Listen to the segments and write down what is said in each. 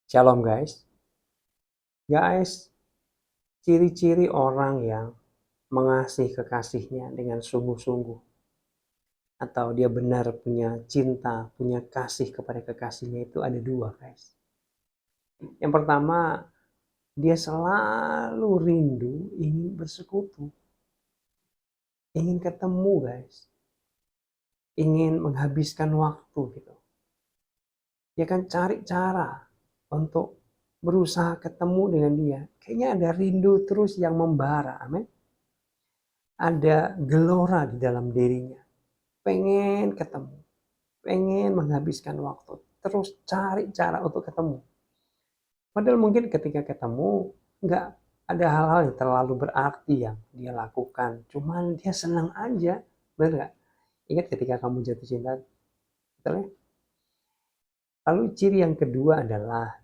Shalom guys. Guys, ciri-ciri orang yang mengasihi kekasihnya dengan sungguh-sungguh atau dia benar punya cinta, punya kasih kepada kekasihnya itu ada dua guys. Yang pertama, dia selalu rindu ingin bersekutu, ingin ketemu guys, ingin menghabiskan waktu gitu. Dia kan cari cara untuk berusaha ketemu dengan dia. Kayaknya ada rindu terus yang membara, amin. Ada gelora di dalam dirinya, pengen ketemu, pengen menghabiskan waktu, terus cari cara untuk ketemu. Padahal mungkin ketika ketemu nggak ada hal-hal yang terlalu berarti yang dia lakukan, cuman dia senang aja, bener nggak? Ingat ketika kamu jatuh cinta, betul ya? Lalu ciri yang kedua adalah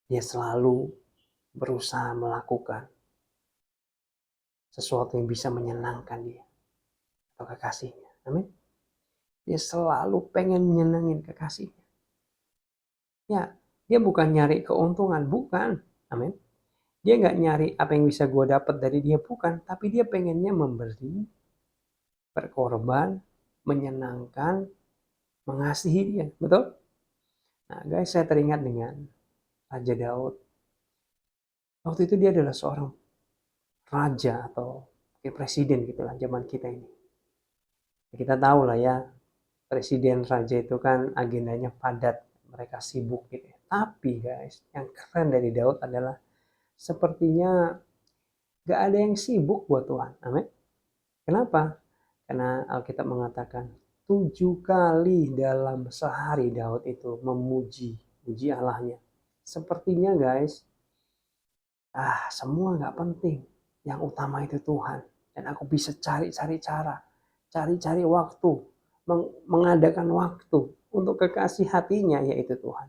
dia selalu berusaha melakukan sesuatu yang bisa menyenangkan dia atau kekasihnya. Amin. Dia selalu pengen menyenangin kekasihnya. Ya, dia bukan nyari keuntungan, bukan. Amin. Dia nggak nyari apa yang bisa gue dapat dari dia, bukan. Tapi dia pengennya memberi, berkorban, menyenangkan, mengasihi dia. Betul? Nah guys, saya teringat dengan Raja Daud. Waktu itu dia adalah seorang raja atau presiden gitulah zaman kita ini. Kita tahu lah ya, presiden raja itu kan agendanya padat, mereka sibuk gitu ya. Tapi guys, yang keren dari Daud adalah sepertinya gak ada yang sibuk buat Tuhan. Amin. Kenapa? Karena Alkitab mengatakan 7 kali dalam sehari Daud itu memuji Allahnya. Sepertinya guys, semua gak penting. Yang utama itu Tuhan. Dan aku bisa cari-cari cara, cari-cari waktu, mengadakan waktu untuk kekasih hatinya, yaitu Tuhan.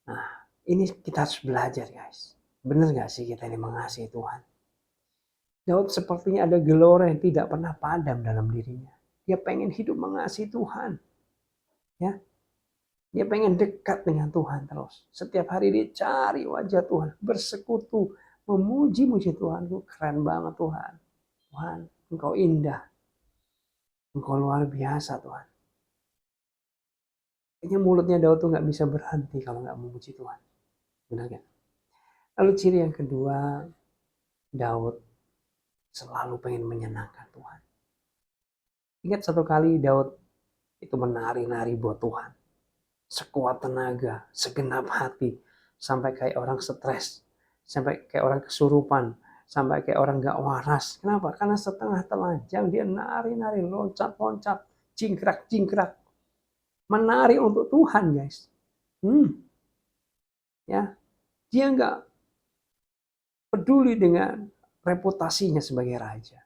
Nah, ini kita harus belajar guys. Benar gak sih kita ini mengasihi Tuhan? Daud sepertinya ada gelora yang tidak pernah padam dalam dirinya. Dia pengen hidup mengasihi Tuhan. Ya, dia pengen dekat dengan Tuhan terus. Setiap hari dia cari wajah Tuhan, bersekutu, memuji-muji Tuhan. Keren banget Tuhan. Tuhan, Engkau indah. Engkau luar biasa Tuhan. Kayaknya mulutnya Daud tuh gak bisa berhenti kalau gak memuji Tuhan. Benar gak? Lalu ciri yang kedua, Daud selalu pengen menyenangkan Tuhan. Ingat satu kali Daud itu menari-nari buat Tuhan. Sekuat tenaga, segenap hati. Sampai kayak orang stres. Sampai kayak orang kesurupan. Sampai kayak orang gak waras. Kenapa? Karena setengah telanjang dia nari-nari, loncat-loncat, jingkrak-jingkrak. Menari untuk Tuhan guys. Ya, dia gak peduli dengan reputasinya sebagai raja.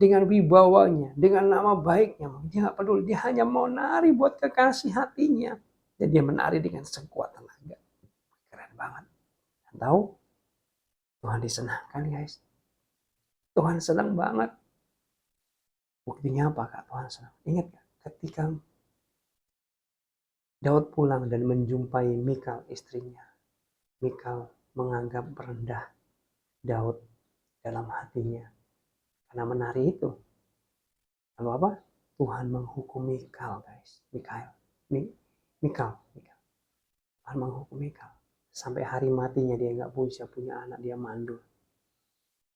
Dengan wibawanya, dengan nama baiknya. Dia gak peduli, dia hanya mau nari buat kekasih hatinya. Dan dia menari dengan sekuat tenaga. Keren banget. Dan tahu? Tuhan disenangkan guys. Tuhan senang banget. Buktinya apa Kak? Tuhan senang. Ingat gak? Ketika Daud pulang dan menjumpai Mikal istrinya. Mikal menganggap rendah Daud dalam hatinya. Karena menari itu. Lalu apa? Tuhan menghukum Mikal guys. Mikal. Tuhan menghukum Mikal. Sampai hari matinya dia gak bisa punya anak, dia mandul.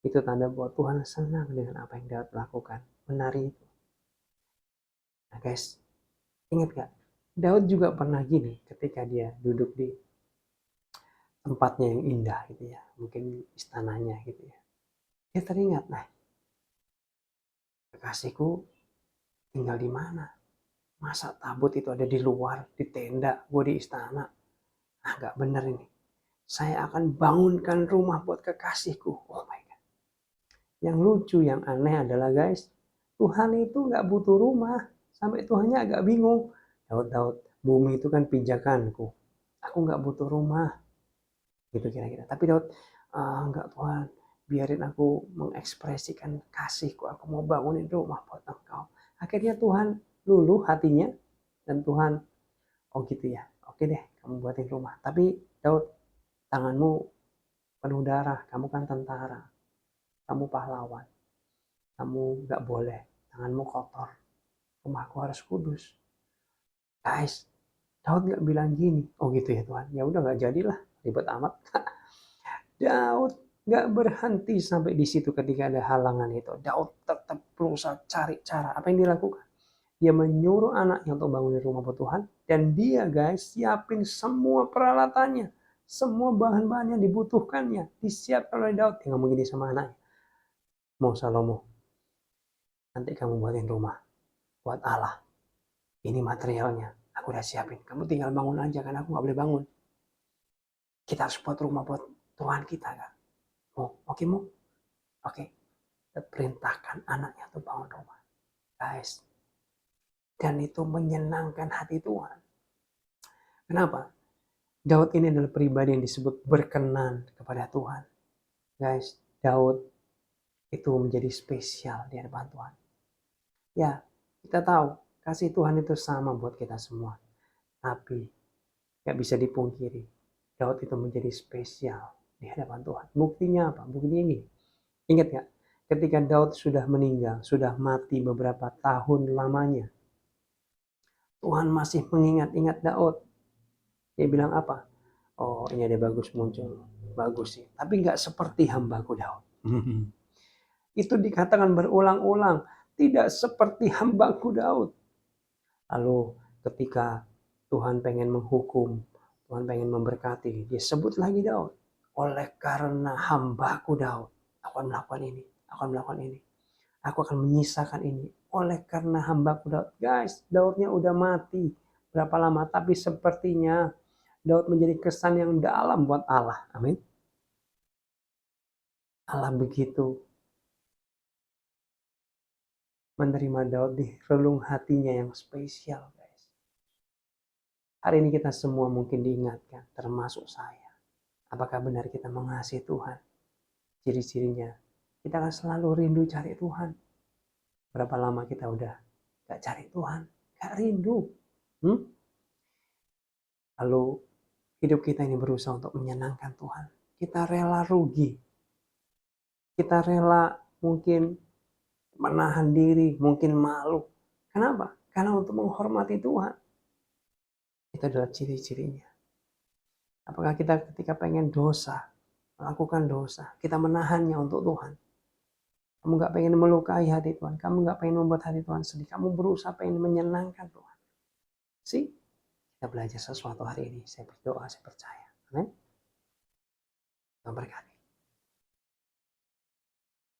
Itu tanda bahwa Tuhan senang dengan apa yang Daud lakukan. Menari itu. Nah guys, ingat gak? Daud juga pernah gini ketika dia duduk di tempatnya yang indah gitu ya. Mungkin istananya gitu ya. Dia teringat, nah kekasihku tinggal di mana? Masa tabut itu ada di luar, di tenda, gue di istana. Gak bener ini. Saya akan bangunkan rumah buat kekasihku. Oh my God. Yang lucu, yang aneh adalah guys, Tuhan itu gak butuh rumah. Sampai Tuhannya agak bingung. Daud, bumi itu kan pijakanku. Aku gak butuh rumah. Gitu kira-kira. Tapi Daud, enggak Tuhan. Biarin aku mengekspresikan kasihku. Aku mau bangunin rumah buat engkau. Akhirnya Tuhan luluh hatinya. Dan Tuhan Oh gitu ya, oke deh kamu buatin rumah. Tapi Daud, tanganmu penuh darah, kamu kan tentara, kamu pahlawan, kamu gak boleh, tanganmu kotor, rumahku harus kudus. Guys, Daud gak bilang gini, oh gitu ya Tuhan, ya udah gak jadilah, ribet amat. Daud gak berhenti sampai di situ ketika ada halangan itu. Daud tetap berusaha cari cara. Apa yang dilakukan? Dia menyuruh anaknya untuk bangunin rumah buat Tuhan. Dan dia guys siapin semua peralatannya. Semua bahan-bahan yang dibutuhkannya. Disiapkan oleh Daud. Dia ngomong gini sama anaknya. Mau Salomo, nanti kamu buatin rumah buat Allah. Ini materialnya. Aku udah siapin. Kamu tinggal bangun aja kan aku gak boleh bangun. Kita harus buat rumah buat Tuhan kita kan. Oke mau? Oke. Perintahkan anaknya untuk bangun rumah. Guys. Dan itu menyenangkan hati Tuhan. Kenapa? Daud ini adalah pribadi yang disebut berkenan kepada Tuhan. Guys, Daud itu menjadi spesial di hadapan Tuhan. Ya, kita tahu kasih Tuhan itu sama buat kita semua. Tapi gak bisa dipungkiri, Daud itu menjadi spesial di hadapan Tuhan. Buktinya apa? Buktinya ini. Ingat gak? Ketika Daud sudah meninggal, sudah mati beberapa tahun lamanya, Tuhan masih mengingat-ingat Daud. Dia bilang apa? Oh ini ada bagus muncul. Bagus sih. Tapi gak seperti hambaku Daud. Itu dikatakan berulang-ulang. Tidak seperti hambaku Daud. Lalu ketika Tuhan pengen menghukum, Tuhan pengen memberkati, dia sebut lagi Daud. Oleh karena hambaku Daud, aku akan melakukan ini, aku akan melakukan ini. Aku akan menyisakan ini. Oleh karena hambaku Daud. Guys, Daudnya udah mati. Berapa lama? Tapi sepertinya Daud menjadi kesan yang dalam buat Allah. Amin. Allah begitu menerima Daud di relung hatinya yang spesial, guys. Hari ini kita semua mungkin diingatkan, termasuk saya. Apakah benar kita mengasihi Tuhan? Ciri-cirinya, kita akan selalu rindu cari Tuhan. Berapa lama kita udah gak cari Tuhan, gak rindu. Lalu hidup kita ini berusaha untuk menyenangkan Tuhan. Kita rela rugi. Kita rela mungkin menahan diri, mungkin malu. Kenapa? Karena untuk menghormati Tuhan. Itu adalah ciri-cirinya. Apakah kita ketika pengen dosa, melakukan dosa, kita menahannya untuk Tuhan? Kamu gak pengen melukai hati Tuhan, kamu gak pengen membuat hati Tuhan sedih, kamu berusaha pengen menyenangkan Tuhan. See? Kita belajar sesuatu hari ini. Saya berdoa, saya percaya. Amin. Tuhan berkati.